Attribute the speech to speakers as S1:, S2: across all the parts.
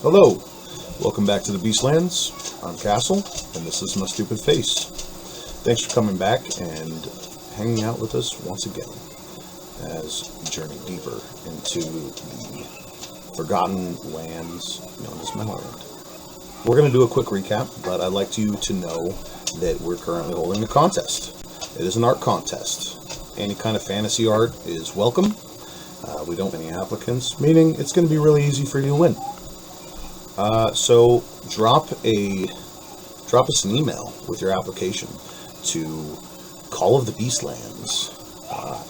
S1: Hello, welcome back to the Beastlands. I'm Castle, and this is my stupid face. Thanks for coming back and hanging out with us once again as we journey deeper into the forgotten lands known as Meadowland. We're going to do a quick recap, but I'd like you to know that we're currently holding a contest. It is an art contest. Any kind of fantasy art is welcome. We don't have any applicants, meaning it's going to be really easy for you to win. So drop us an email with your application to Call of the Beastlands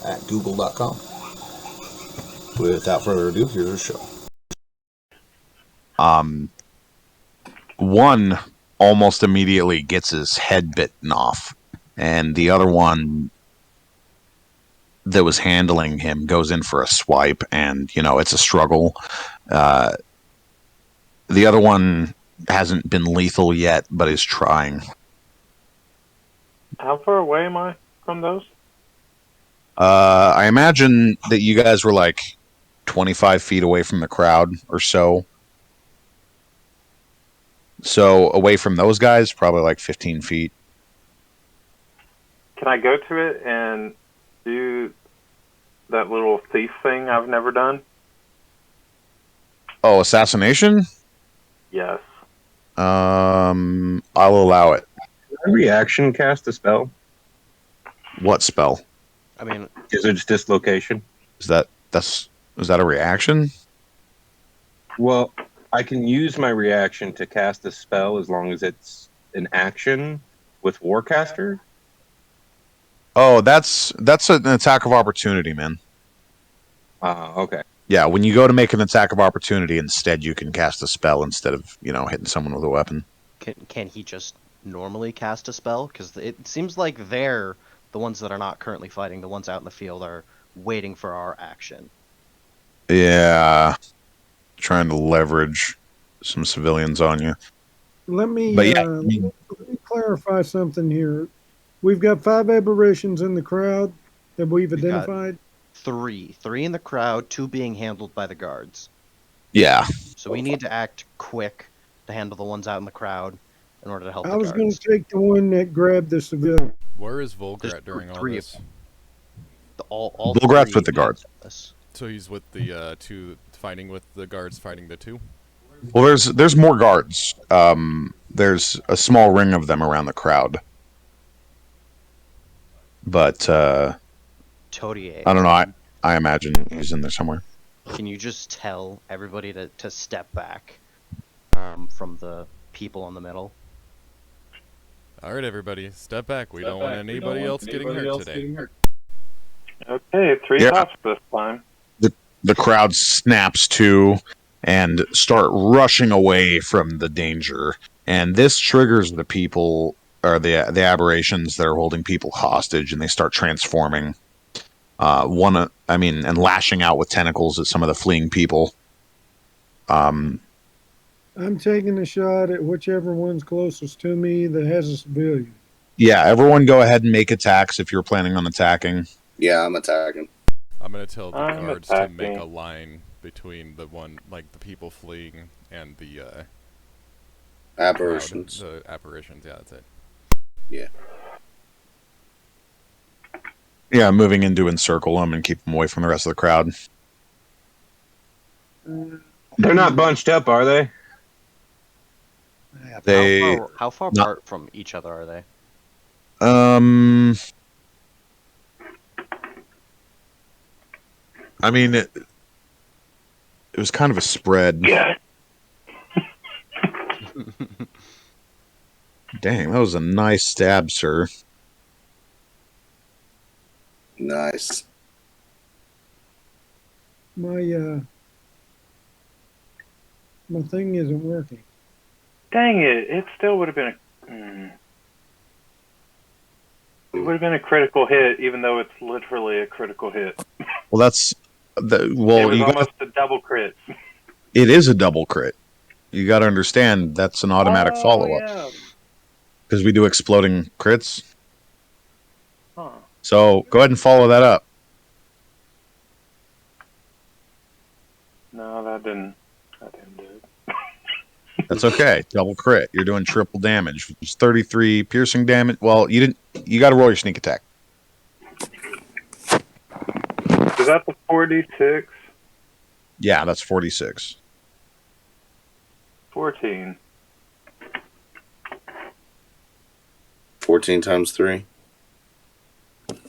S1: at google.com. Without further ado, here's our show.
S2: One almost immediately gets his head bitten off, and the other one that was handling him goes in for a swipe, and it's a struggle. The other one hasn't been lethal yet, but is trying.
S3: How far away am I from those?
S2: I imagine that you guys were like 25 feet away from the crowd or so. So away from those guys, probably like 15 feet.
S3: Can I go to it and do that little thief thing I've never done?
S2: Oh, assassination?
S3: Yes.
S2: I'll allow it.
S4: Reaction cast a spell?
S2: What spell?
S5: I mean,
S4: Is it just dislocation?
S2: Is that a reaction?
S4: Well, I can use my reaction to cast a spell as long as it's an action with Warcaster.
S2: Oh, that's an attack of opportunity, man.
S4: Okay.
S2: Yeah, when you go to make an attack of opportunity, instead you can cast a spell instead of hitting someone with a weapon.
S5: can he just normally cast a spell? Because it seems like they're the ones that are not currently fighting. The ones out in the field are waiting for our action.
S2: Yeah, trying to leverage some civilians on you.
S6: Let me,
S2: But yeah,
S6: let me clarify something here. We've got 5 aberrations in the crowd that we've
S5: We've got-
S6: identified.
S5: Three in the crowd, 2 being handled by the guards.
S2: yeah.
S5: So we need to act quick to handle the ones out in the crowd in order to help
S6: I
S5: the
S6: was going
S5: guards.
S6: to take the one that grabbed the civilian.
S7: Where is
S5: There's
S7: Volgrat during all
S5: three of
S7: this?
S5: them. All
S2: Volgrat's
S5: three
S2: with the guards.
S5: handled this.
S7: So he's with the two fighting with the guards fighting the two?
S2: Well, there's more guards. There's a small ring of them around the crowd. But
S5: Todier,
S2: I don't know. I imagine he's in there somewhere.
S5: can you just tell everybody to step back from the people in the middle?
S7: Alright, everybody, step back. We don't want anybody else getting hurt today.
S3: Okay, 3
S2: Yeah.
S3: tops this time.
S2: The crowd snaps to and start rushing away from the danger. And this triggers the people, or the aberrations that are holding people hostage, and they start transforming. And lashing out with tentacles at some of the fleeing people.
S6: I'm taking a shot at whichever one's closest to me that has a civilian.
S2: Yeah, everyone go ahead and make attacks if you're planning on attacking.
S8: Yeah, I'm attacking.
S7: I'm gonna tell the
S3: I'm
S7: guards to make
S3: attacking.
S7: a line between the people fleeing and the
S8: Apparitions.
S7: crowd. The apparitions, yeah, that's it.
S8: Yeah.
S2: Yeah, moving in to encircle them and keep them away from the rest of the crowd.
S4: They're not bunched up, are they?
S2: They,
S5: How far
S2: not-
S5: apart from each other are they?
S2: I mean, it was kind of a spread.
S3: Yeah.
S2: Dang, that was a nice stab, sir.
S8: Nice.
S6: My thing isn't working.
S3: Dang it! It still would have been it would have been a critical hit, even though it's literally a critical hit.
S2: Well, that's the
S3: It
S2: well.
S3: was
S2: You got
S3: almost a double crit.
S2: it is a double crit. You got to understand that's an automatic follow up
S3: Yeah.
S2: because we do exploding crits.
S3: Huh.
S2: So go ahead and follow that up.
S3: No, that didn't do it.
S2: That's okay. Double crit. You're doing triple damage, which is 33 piercing damage. Well, you didn't. You got to roll your sneak attack.
S3: Is that the 46?
S2: Yeah, that's 46.
S3: 14.
S8: 14 times 3.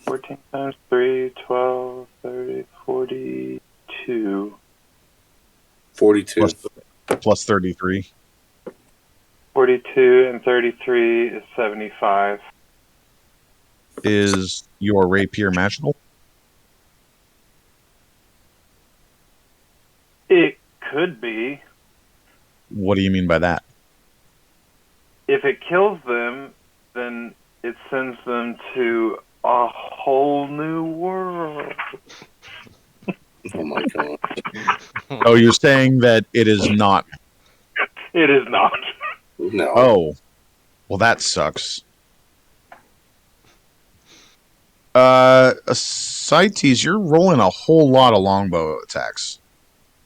S3: 14 times 3, 12, 30, 42.
S8: 42.
S2: Plus 33.
S3: 42 and 33 is 75.
S2: Is your rapier magical?
S3: It could be.
S2: What do you mean by that?
S3: If it kills them, then it sends them to a whole new world.
S8: Oh my god.
S2: Oh, you're saying that it is not.
S3: It is not.
S8: No.
S2: Oh, well, that sucks. Cites, you're rolling a whole lot of longbow attacks.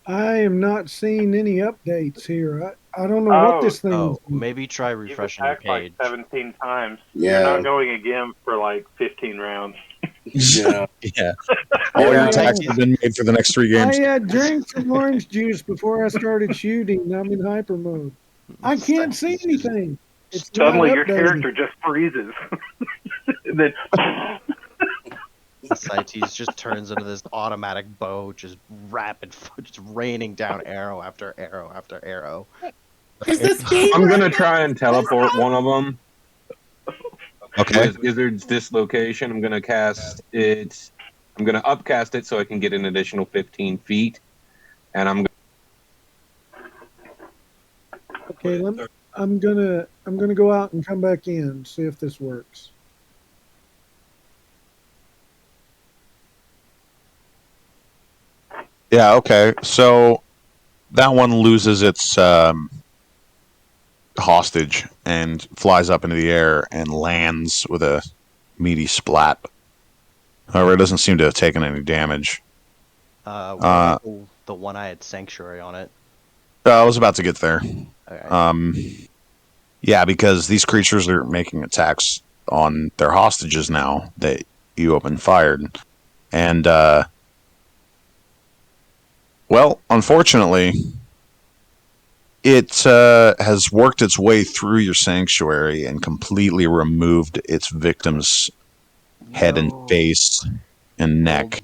S6: I am not seeing any updates here. I don't know what this thing
S5: Oh,
S6: is.
S5: maybe try
S3: You've
S5: refreshing the
S3: attacked like
S5: page.
S3: 17 times.
S8: Yeah.
S3: You're not going again for like 15 rounds.
S8: Yeah.
S2: Yeah. All your attacks have been made for the next 3
S6: I
S2: games.
S6: drank some orange juice before I started shooting. I'm in hyper mode. I can't see anything. It's
S3: Suddenly
S6: not
S3: your
S6: updated.
S3: character just freezes. And then
S5: Cites just turns into this automatic bow, just just raining down arrow after arrow after arrow.
S4: I'm gonna try and teleport one of them.
S2: Okay.
S4: With Gizzard's Dislocation, I'm gonna cast it. I'm gonna upcast it so I can get an additional 15 feet, and
S6: Okay, I'm gonna go out and come back in, see if this works.
S2: Yeah, okay. So that one loses its hostage and flies up into the air and lands with a meaty splat. However, it doesn't seem to have taken any damage.
S5: What about the one I had Sanctuary on it?
S2: I was about to get there.
S5: Okay.
S2: Yeah, because these creatures are making attacks on their hostages now that you opened fired. And, well, unfortunately, it has worked its way through your sanctuary and completely removed its victim's head and face and neck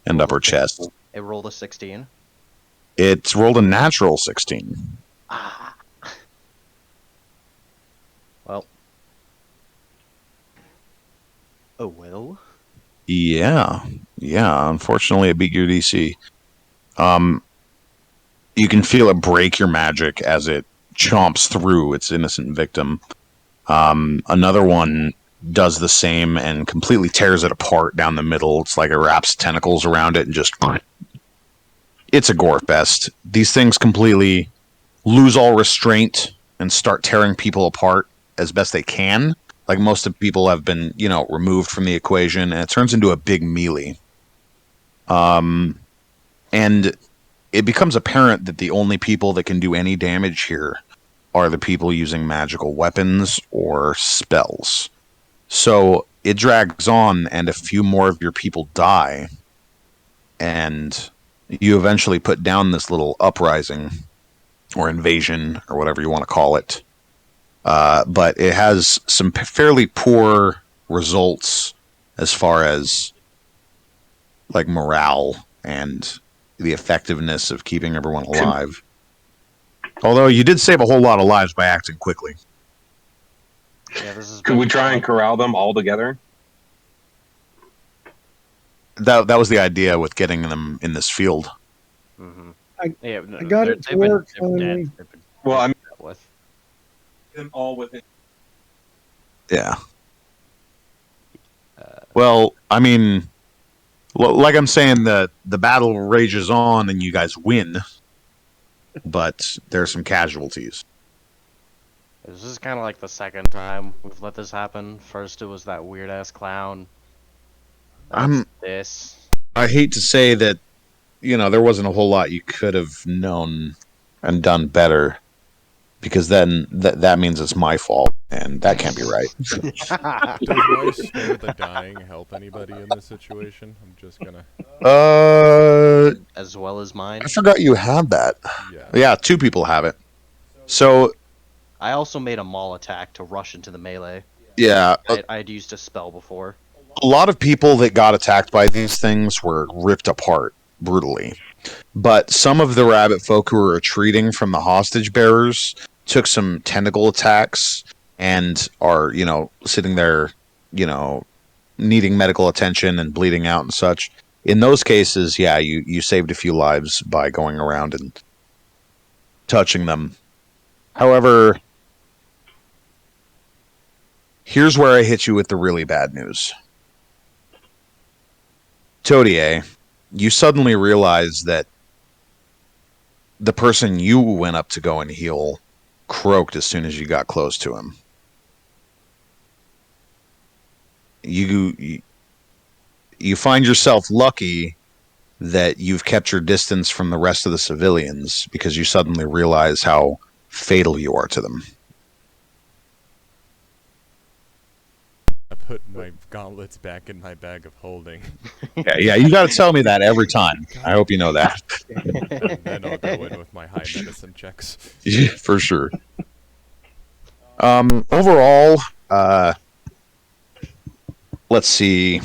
S2: and upper chest.
S5: It rolled a 16.
S2: It's rolled a natural 16.
S5: Well. Oh well.
S2: Yeah. Unfortunately, it beat your DC. You can feel it break your magic as it chomps through its innocent victim. Another one does the same and completely tears it apart down the middle. It's like it wraps tentacles around it and just... It's a gore fest. These things completely lose all restraint and start tearing people apart as best they can. Like most of people have been, removed from the equation, and it turns into a big melee. And it becomes apparent that the only people that can do any damage here are the people using magical weapons or spells. So it drags on, and a few more of your people die, and you eventually put down this little uprising or invasion or whatever you want to call it. But it has some fairly poor results as far as like morale and the effectiveness of keeping everyone alive. Although you did save a whole lot of lives by acting quickly.
S5: Yeah, this is.
S4: could we try and corral them all together?
S2: That was the idea with getting them in this field.
S5: Mm-hmm.
S6: I
S5: they've
S6: got it to work
S5: they've been
S6: finally.
S5: dead. They've been
S4: Well, I mean,
S5: with.
S4: them all within.
S2: Yeah. Well, I mean, like I'm saying, the battle rages on and you guys win, but there's some casualties.
S5: This is kind of like the second time we've let this happen. First, it was that weird ass clown. That's this.
S2: I hate to say that, there wasn't a whole lot you could have known and done better. because then that means it's my fault, and that can't be right.
S7: Does my spare the dying help anybody in this situation? I'm just gonna.
S5: As well as mine.
S2: I forgot you had that. Yeah, 2 people have it. So
S5: I also made a maul attack to rush into the melee.
S2: yeah,
S5: I'd used a spell before.
S2: a lot of people that got attacked by these things were ripped apart brutally. But some of the rabbit folk who were retreating from the hostage bearers took some tentacle attacks and are, sitting there, needing medical attention and bleeding out and such. In those cases, yeah, you saved a few lives by going around and touching them. However, here's where I hit you with the really bad news. Todier, you suddenly realize that the person you went up to go and heal croaked as soon as you got close to him. You find yourself lucky that you've kept your distance from the rest of the civilians because you suddenly realize how fatal you are to them.
S7: I put my gauntlets back in my bag of holding.
S2: Yeah, you got to tell me that every time. I hope you know that.
S7: And then I'll go in with my high medicine checks.
S2: Yeah, for sure. Overall, let's see.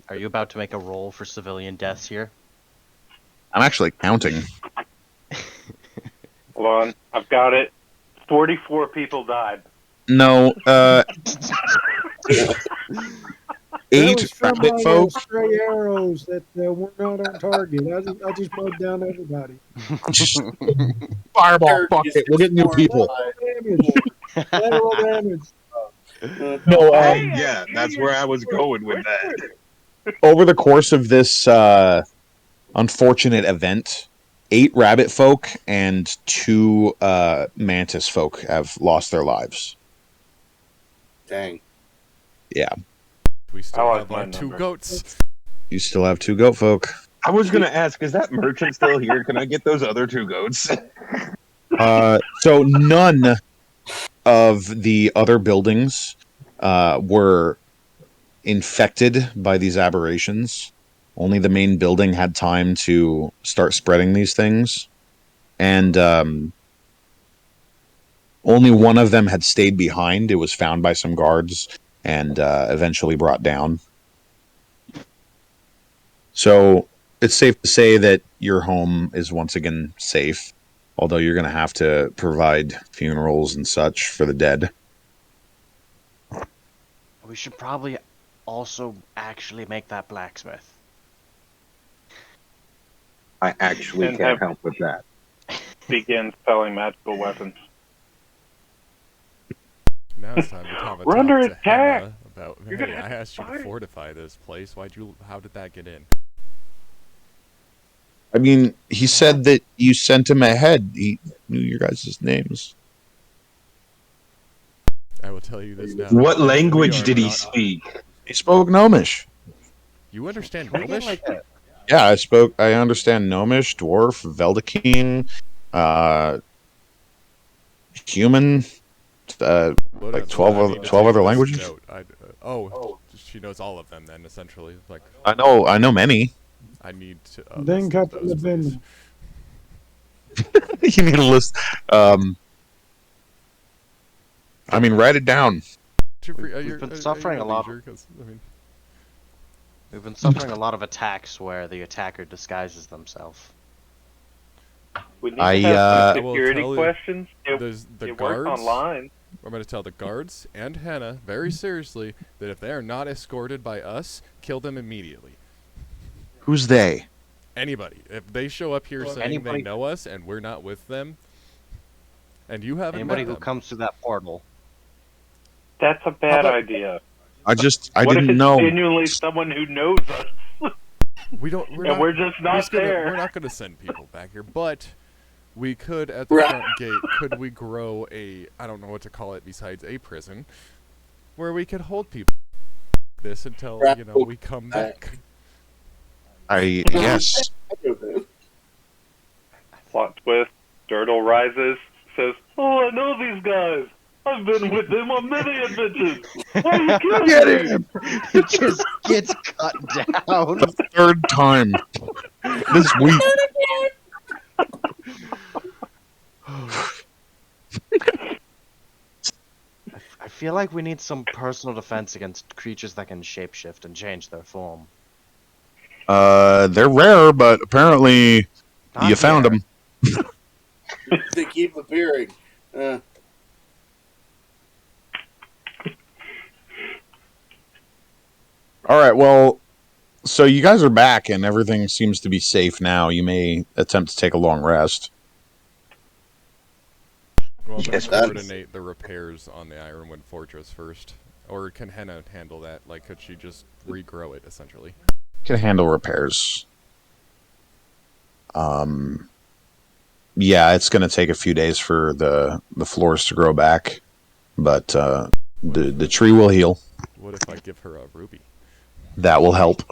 S5: Are you about to make a roll for civilian deaths here?
S2: I'm actually counting.
S3: Hold on, I've got it. 44 people died.
S2: No, 8 rabbit folk.
S6: Stray arrows that were not on target. I just mowed down everybody.
S2: Fireball, fuck it. We'll get new people.
S6: Lateral damage.
S2: No,
S4: Yeah, that's where I was going with that.
S2: over the course of this unfortunate event, 8 rabbit folk and 2 mantis folk have lost their lives.
S8: Dang.
S2: Yeah.
S7: We still
S3: I like
S7: have
S3: my
S7: our 2
S3: number.
S7: goats.
S2: You still have 2 goat folk.
S4: I was gonna ask, is that merchant still here? Can I get those other 2 goats?
S2: So none of the other buildings were infected by these aberrations. Only the main building had time to start spreading these things. And only one of them had stayed behind. It was found by some guards and eventually brought down. So it's safe to say that your home is once again safe, although you're going to have to provide funerals and such for the dead.
S5: We should probably also actually make that blacksmith.
S4: I actually
S3: And
S4: can't
S3: have-
S4: help with that.
S3: Begin selling magical weapons.
S7: Now it's time to have a
S3: We're
S7: talk
S3: under
S7: to
S3: attack.
S7: Hannah about,
S3: You're
S7: hey,
S3: gonna have
S7: I
S3: to
S7: asked you to
S3: fight.
S7: fortify this place. How did that get in?
S2: I mean, he said that you sent him ahead. He knew your guys' names.
S7: I will tell you this now.
S4: What
S7: We
S4: language
S7: are
S4: did he
S7: not-
S4: speak?
S2: He spoke Gnomish.
S7: You understand
S5: Can we get,
S7: Gnomish?
S5: like, a-
S2: Yeah, I understand Gnomish, Dwarf, Veldakeen, human,
S7: What
S2: like
S7: else?
S2: 12
S7: I
S2: other-
S7: need to
S2: 12
S7: take
S2: other
S7: this
S2: languages?
S7: note. She knows all of them then, essentially. Like,
S2: I know many.
S7: I need to.
S6: Then
S7: list
S6: cut
S7: those,
S6: to the
S7: please.
S6: vendor.
S2: You need a list. I mean, write it down.
S5: We've been suffering a lot. We've been suffering a lot of attacks where the attacker disguises themselves.
S3: We need
S2: I,
S3: to have
S7: I
S3: some
S7: will
S3: security
S7: tell you,
S3: questions. It
S7: the
S3: works
S7: guards.
S3: online.
S7: I'm going to tell the guards and Hannah very seriously that if they are not escorted by us, kill them immediately.
S2: Who's they?
S7: Anybody. If they show up here saying
S5: anybody-
S7: they know us and we're not with them, and you haven't
S5: Anybody
S7: met
S5: who
S7: them,
S5: comes through that portal.
S3: That's a bad
S7: about-
S3: idea.
S2: I
S3: What if
S2: didn't
S3: it's
S2: know.
S3: genuinely someone who knows us?
S7: we're
S3: And
S7: not,
S3: we're just not there.
S7: We're not going to send people back here, but we could, at the
S8: Right.
S7: front gate, could we grow I don't know what to call it besides a prison, where we could hold people like this until,
S8: Right.
S7: we come back.
S2: Yes.
S5: I
S3: Plot twist. Dirtle rises, says, "Oh, I know these guys. I've been with them on many adventures. Why are you killing me?"
S5: It just gets cut down.
S2: Third time this week.
S5: I feel like we need some personal defense against creatures that can shapeshift and change their form.
S2: They're rare, but apparently
S5: Not
S2: you found
S5: here.
S2: them.
S8: They keep appearing.
S2: All right, well, so you guys are back and everything seems to be safe now. You may attempt to take a long rest.
S7: Well, I'm
S4: Yes,
S7: gonna
S8: that's-
S7: coordinate the repairs on the Ironwood Fortress first. Or can Henna handle that? Like, could she just regrow it, essentially?
S2: Can handle repairs. Yeah, it's going to take a few days for the floors to grow back, but the tree will heal.
S7: What if I give her a ruby?
S2: That will help.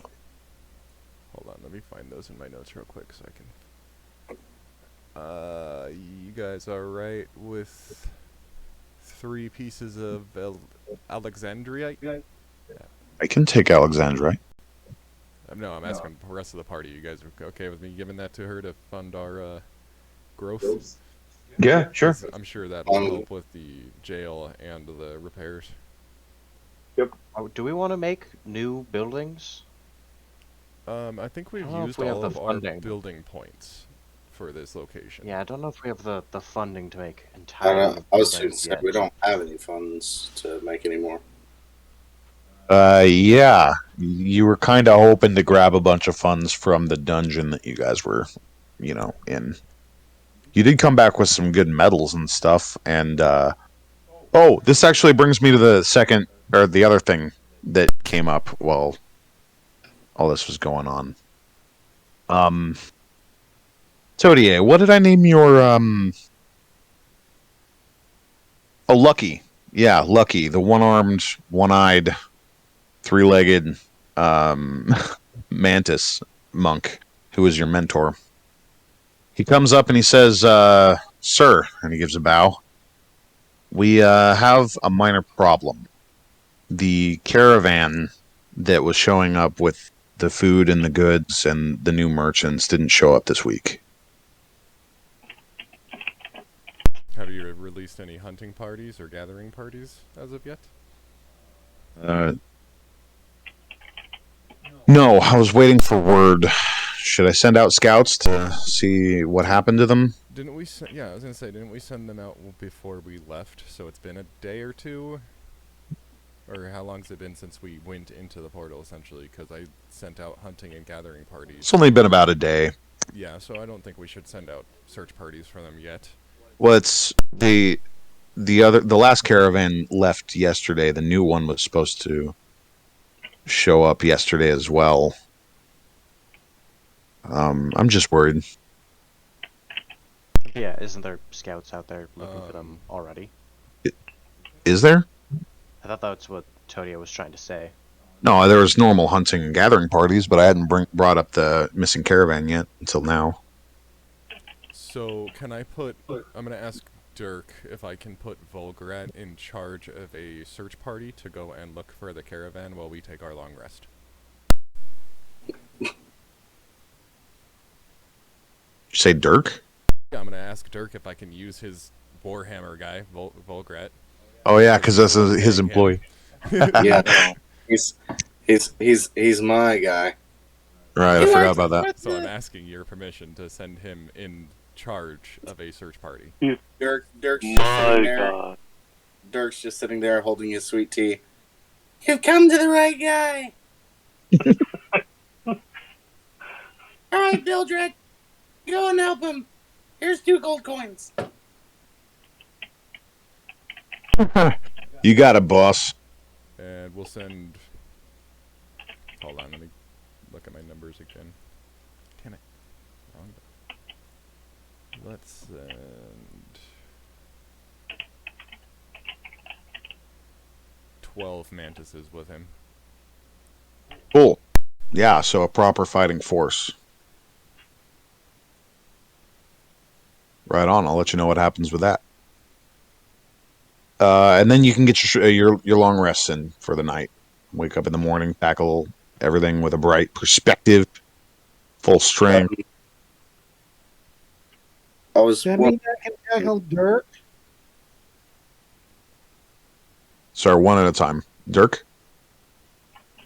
S7: Hold on, let me find those in my notes real quick so I can... you guys alright with 3 pieces of Alexandrite?
S2: I can take Alexandrite.
S7: No, I'm asking the rest of the party. You guys are okay with me giving that to her to fund our growth?
S4: Yeah, sure.
S7: 'Cause I'm sure that'll help with the jail and the repairs.
S5: Oh, do we want to make new buildings?
S7: I think we've
S5: I don't know if
S7: used
S5: we have
S7: all
S5: the
S7: of our
S5: funding.
S7: building points for this location.
S5: Yeah, I don't know if we have the funding to make
S8: I
S5: entirely
S8: don't know.
S5: new
S8: I was going to
S5: buildings
S8: say
S5: yet.
S8: we don't have any funds to make any more.
S2: Yeah, you were kind of hoping to grab a bunch of funds from the dungeon that you guys were, in. You did come back with some good medals and stuff, and oh, this actually brings me to the other thing that came up while all this was going on. Todier, what did I name your Oh, Lucky. Yeah, Lucky, the one-armed, one-eyed, three-legged mantis monk who is your mentor. He comes up and he says, "Sir," and he gives a bow. "We have a minor problem. The caravan that was showing up with the food and the goods and the new merchants didn't show up this week."
S7: Have you released any hunting parties or gathering parties as of yet?
S2: No, I was waiting for word. Should I send out scouts to see what happened to them?
S7: Didn't we? Yeah, I was gonna say, didn't we send them out before we left? So it's been a day or two, or how long's it been since we went into the portal? Essentially, because I sent out hunting and gathering parties.
S2: It's only been about a day.
S7: Yeah, so I don't think we should send out search parties for them yet.
S2: Well, it's the last caravan left yesterday. The new one was supposed to show up yesterday as well. I'm just worried.
S5: Yeah, isn't there scouts out there looking for them already?
S2: Is there?
S5: I thought that's what Todia was trying to say.
S2: No, there was normal hunting and gathering parties, but I hadn't brought up the missing caravan yet until now.
S7: So can I put? I'm gonna ask Dirk if I can put Volgrat in charge of a search party to go and look for the caravan while we take our long rest.
S2: You say Dirk?
S7: Yeah, I'm gonna ask Dirk if I can use his Warhammer guy, Volgrat.
S2: Oh yeah, because that's his employee.
S8: Yeah, no, he's my guy.
S2: Right, I forgot about that.
S7: So I'm asking your permission to send him in charge of a search party.
S8: Dirk's just
S3: My
S8: sitting there.
S3: God.
S8: Dirk's just sitting there holding his sweet tea. You've come to the right guy. All right, Bildred, go and help him. Here's 2 gold coins.
S2: You got it, boss.
S7: And we'll send... Hold on, let me look at my numbers again. Damn it. Wrong. Let's send... 12 mantises with him.
S2: Cool. Yeah, so a proper fighting force. Right on. I'll let you know what happens with that. And then you can get your long rests in for the night. Wake up in the morning, tackle everything with a bright perspective, full strength.
S8: I was.
S6: Does that
S8: Well,
S6: mean I can tackle Dirk?
S2: Sorry, one at a time. Dirk?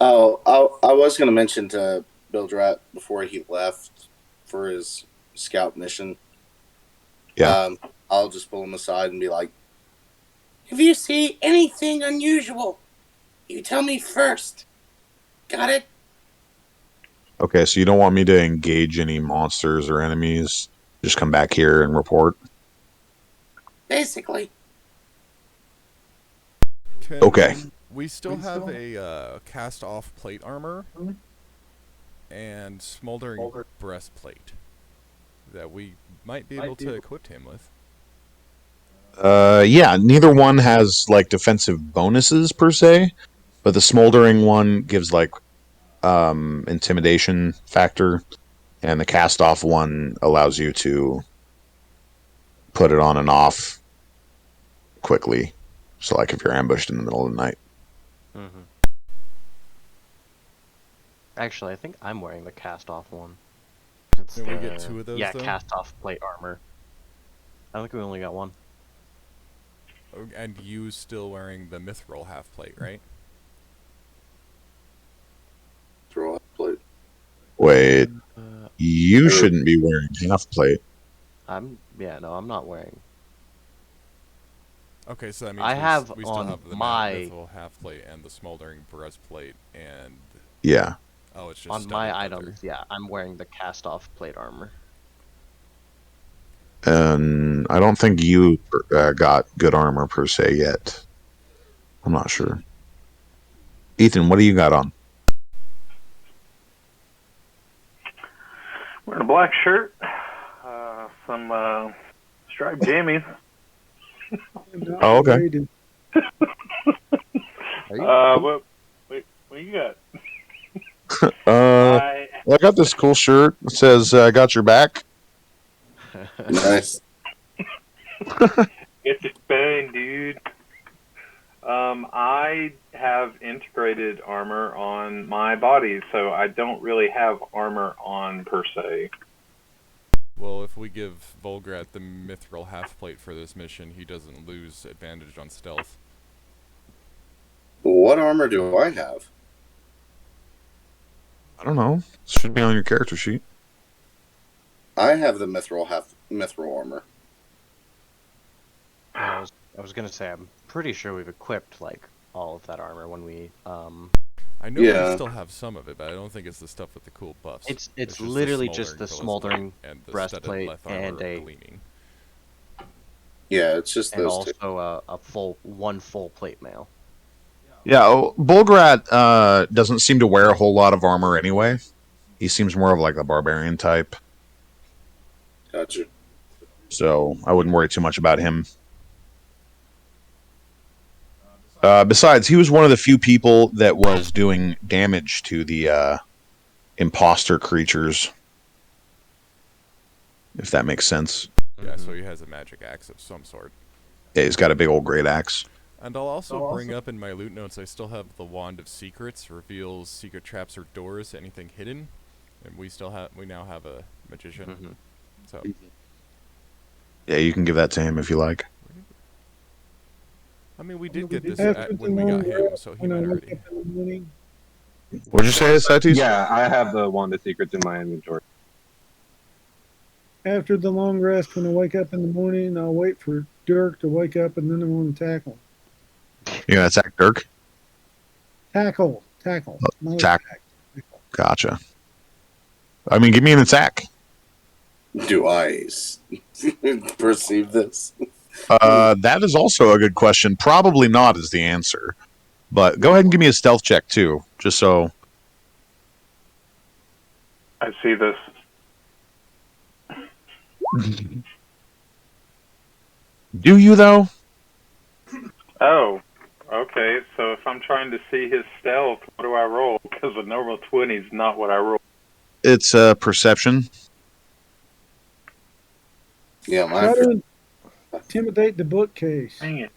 S8: oh, I was going to mention to Bildrat before he left for his scout mission.
S2: Yeah.
S8: I'll just pull him aside and be like, "If you see anything unusual, you tell me first. Got it?"
S2: Okay, so you don't want me to engage any monsters or enemies? Just come back here and report?
S8: Basically.
S2: Okay.
S7: We still have a cast-off plate armor and smoldering breastplate that we might be able to equip him with.
S2: Yeah, neither one has like defensive bonuses per se, but the smoldering one gives like intimidation factor, and the cast off one allows you to put it on and off quickly. So like if you're ambushed in the middle of the night.
S5: Mm-hmm. Actually, I think I'm wearing the cast-off one. It's
S7: Did we get 2 of those,
S5: yeah,
S7: though?
S5: cast-off plate armor. I think we only got 1.
S7: Oh, and you still wearing the mithril half plate, right?
S8: Throw up plate.
S2: Wait, you shouldn't be wearing half plate.
S5: I'm not wearing.
S7: Okay, so that means
S5: I have
S7: we still
S5: on
S7: have the
S5: my
S7: mithril half plate and the smoldering breastplate and
S2: Yeah.
S7: oh, it's just
S5: on
S7: stubby
S5: my
S7: leather.
S5: items. Yeah, I'm wearing the cast-off plate armor.
S2: And I don't think you got good armor per se yet. I'm not sure. Ethan, what do you got on?
S3: Wearing a black shirt, some striped jammies.
S2: Oh, okay.
S3: What you got?
S2: I got this cool shirt. It says, "I got your back."
S8: Nice.
S3: Get your bang, dude. I have integrated armor on my body, so I don't really have armor on per se.
S7: Well, if we give Volgrat the mithril half plate for this mission, he doesn't lose advantage on stealth.
S8: What armor do I have?
S2: I don't know. It should be on your character sheet.
S8: I have the mithril armor.
S5: I was gonna say I'm pretty sure we've equipped like all of that armor when we
S7: I know we still have some of it, but I don't think it's the stuff with the cool buffs.
S5: It's literally just the smoldering
S7: and the
S5: breastplate
S7: studded left
S5: and
S7: armor
S5: a
S7: gleaming.
S8: Yeah, it's just
S5: and
S8: those two.
S5: also a full plate mail.
S2: Yeah, Bulgrat doesn't seem to wear a whole lot of armor anyway. He seems more of like a barbarian type.
S8: Gotcha.
S2: So I wouldn't worry too much about him. Besides, he was one of the few people that was doing damage to the imposter creatures. If that makes sense.
S7: Yeah, so he has a magic axe of some sort.
S2: Yeah, he's got a big old great axe.
S7: And I'll also bring up in my loot notes, I still have the Wand of Secrets, reveals secret traps or doors, anything hidden. And we now have a magician.
S5: Mm-hmm.
S7: So
S2: Yeah, you can give that to him if you like.
S7: I mean, we did get this
S6: After
S7: when we got him, so he
S6: when I
S7: might
S6: wake
S7: already.
S6: up in the morning,
S2: What'd you say, Satis?
S4: Yeah, I have the Wand of Secrets in my inventory.
S6: after the long rest, when I wake up in the morning, I'll wait for Dirk to wake up, and then I'm going to tackle.
S2: You're gonna attack Dirk?
S6: Tackle. Not attack.
S2: Gotcha. I mean, give me an attack.
S8: Do I perceive this?
S2: That is also a good question. Probably not is the answer. But go ahead and give me a stealth check too, just so.
S3: I see this.
S2: Do you though?
S3: Oh, okay. So if I'm trying to see his stealth, what do I roll? Because a normal 20 is not what I roll.
S2: It's perception.
S8: Yeah,
S6: Try
S8: mine.
S6: to intimidate the bookcase.
S3: Dang it.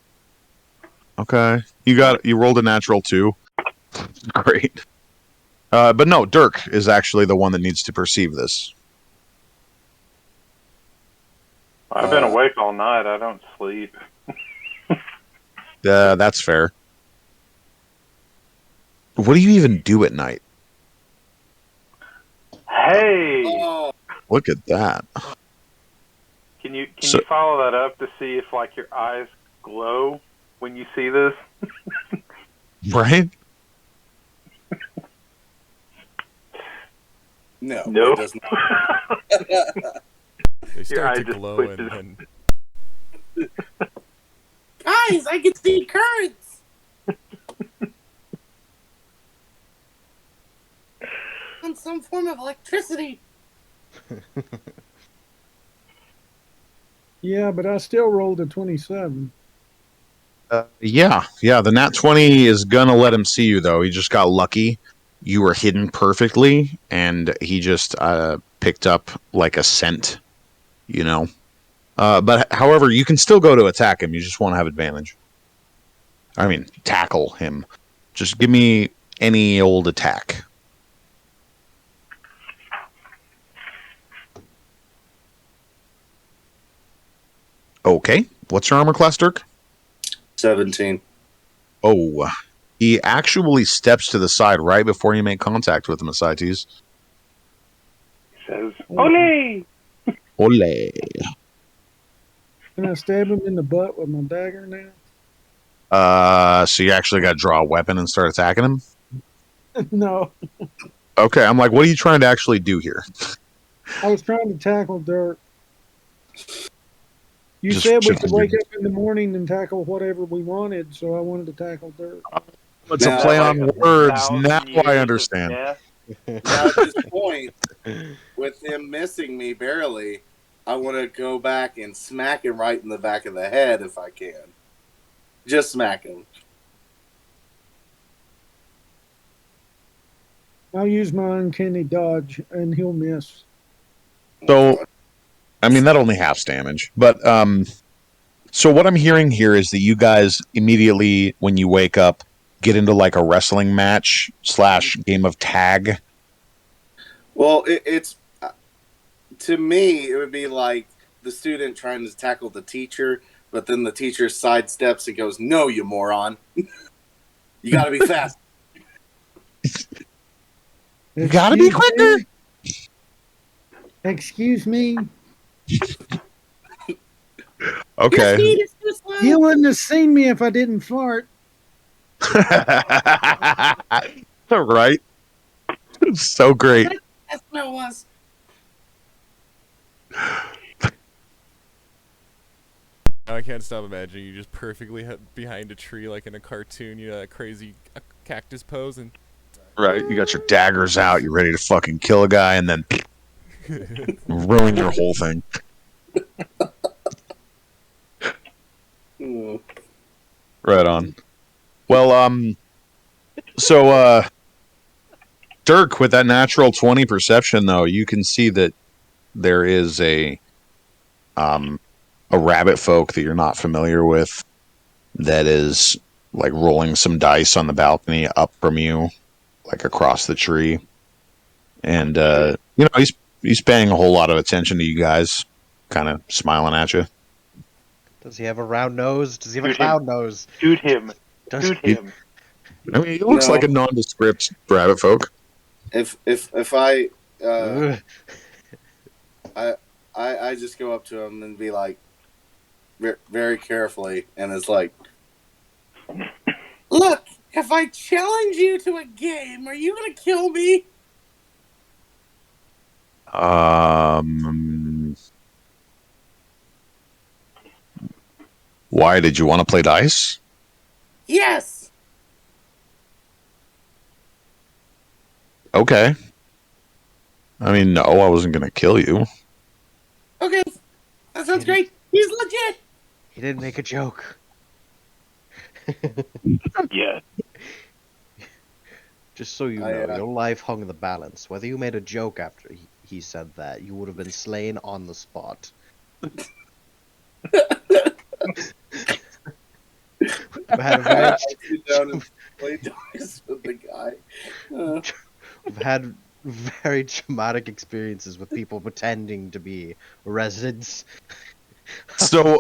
S2: Okay. You rolled a natural 2. Great. But no, Dirk is actually the one that needs to perceive this.
S3: I've been awake all night. I don't sleep.
S2: That's fair. What do you even do at night?
S3: Hey,
S8: Oh,
S2: Look at that.
S3: can you
S2: So-
S3: follow that up to see if like your eyes glow when you see this?
S2: Right?
S8: no,
S3: No.
S8: it does not.
S7: They
S3: Your
S7: start
S3: eye
S7: to
S3: just
S7: glow
S3: twitches.
S7: and then
S8: Guys, I can see currents. On some form of electricity.
S6: Yeah, but I still rolled a 27.
S2: Yeah. The nat 20 is gonna let him see you, though. He just got lucky. You were hidden perfectly, and he just picked up like a scent, you know. But however, you can still go to attack him. You just won't have advantage. I mean, tackle him. Just give me any old attack. Okay. What's your armor class, Dirk?
S8: 17.
S2: Oh, he actually steps to the side right before you make contact with him, Ascites.
S3: Says, "Ole!"
S2: Ole.
S6: Can I stab him in the butt with my dagger now?
S2: So you actually got to draw a weapon and start attacking him?
S6: No,
S2: Okay, I'm like, what are you trying to actually do here?
S6: I was trying to tackle Dirk. You
S2: Just
S6: said we
S2: shouldn't
S6: could
S2: do
S6: wake
S2: this.
S6: up in the morning and tackle whatever we wanted, so I wanted to tackle Dirk.
S2: It's
S8: Now,
S2: a play
S3: like
S2: on
S3: a
S2: words.
S3: 1,000
S2: Now
S3: years
S2: I
S3: of
S2: understand.
S3: death.
S8: Now, at this point, with him missing me barely, I want to go back and smack him right in the back of the head if I can. Just smack him.
S6: I'll use my uncanny dodge, and he'll miss.
S2: So, I mean, that only halves damage. But, so what I'm hearing here is that you guys immediately, when you wake up, get into like a wrestling match / game of tag.
S8: Well, it's to me, it would be like the student trying to tackle the teacher, but then the teacher sidesteps and goes, "No, you moron! You got to be fast."
S2: You gotta be quicker.
S6: Excuse me.
S2: Okay.
S8: Your speed is too slow.
S6: You wouldn't have seen me if I didn't fart.
S2: Right. It's so great.
S8: That's what it was.
S7: I can't stop imagining you just perfectly behind a tree like in a cartoon, you know, that crazy cactus pose, and
S2: Right. You got your daggers out. You're ready to fucking kill a guy and then ruin your whole thing. Right on. Well, so Dirk, with that natural 20 perception, though, you can see that there is a rabbit folk that you're not familiar with that is like rolling some dice on the balcony up from you, like across the tree. And you know, he's paying a whole lot of attention to you guys, kind of smiling at you.
S5: Does he have a round nose? Does he have a
S3: Shoot
S5: clown
S3: him.
S5: nose?
S3: Shoot him.
S5: Does
S3: Shoot him.
S2: I mean, he looks
S8: No.
S2: like a nondescript rabbit folk.
S8: If I
S5: Ugh.
S8: I just go up to him and be like, very carefully, and it's like, "Look, if I challenge you to a game, are you gonna kill me?"
S2: Why did you want to play dice?
S8: Yes.
S2: Okay. I mean, no, I wasn't going to kill you.
S8: Okay, that sounds great. He's legit.
S5: He didn't make a joke.
S3: Yeah.
S5: Just so you know, your life hung in the balance. Whether you made a joke after he said that, you would have been slain on the spot. had a very
S8: Sit down and play dice with the guy.
S5: we've had very traumatic experiences with people pretending to be residents.
S2: So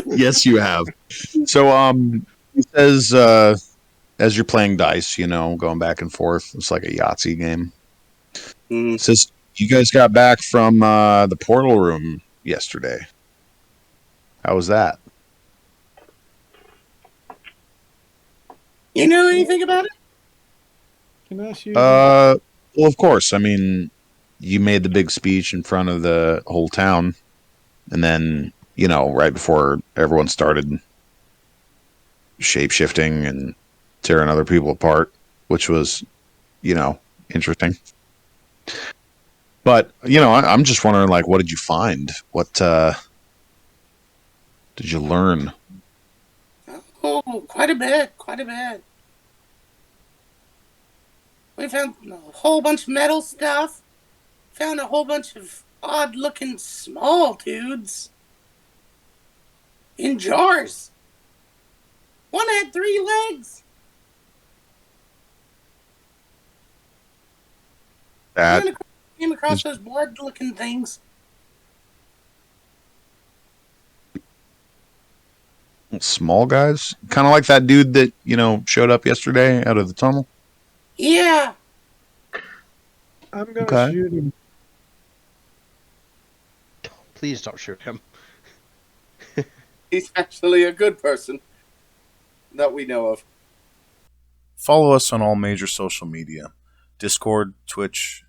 S2: yes, you have. So he says as you're playing dice, going back and forth, it's like a Yahtzee game.
S8: Mm.
S2: Says you guys got back from the portal room yesterday. How was that?
S8: You know anything about it?
S6: Can I shoot?
S2: Well, of course. I mean, you made the big speech in front of the whole town, and then right before everyone started shape-shifting and tearing other people apart, which was interesting. But I'm just wondering, like, what did you find? What did you learn?
S8: Oh, quite a bit, quite a bit. We found a whole bunch of metal stuff. Found a whole bunch of odd-looking small dudes in jars. One had 3 legs.
S2: That
S8: Came across those blood-looking things.
S2: small guys, kind of like that dude that showed up yesterday out of the tunnel.
S8: Yeah.
S6: I'm gonna
S2: Okay.
S6: shoot him.
S5: Please don't shoot him.
S8: He's actually a good person that we know of.
S1: Follow us on all major social media, Discord, Twitch,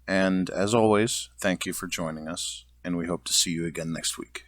S1: and as always, thank you for joining us, and we hope to see you again next week.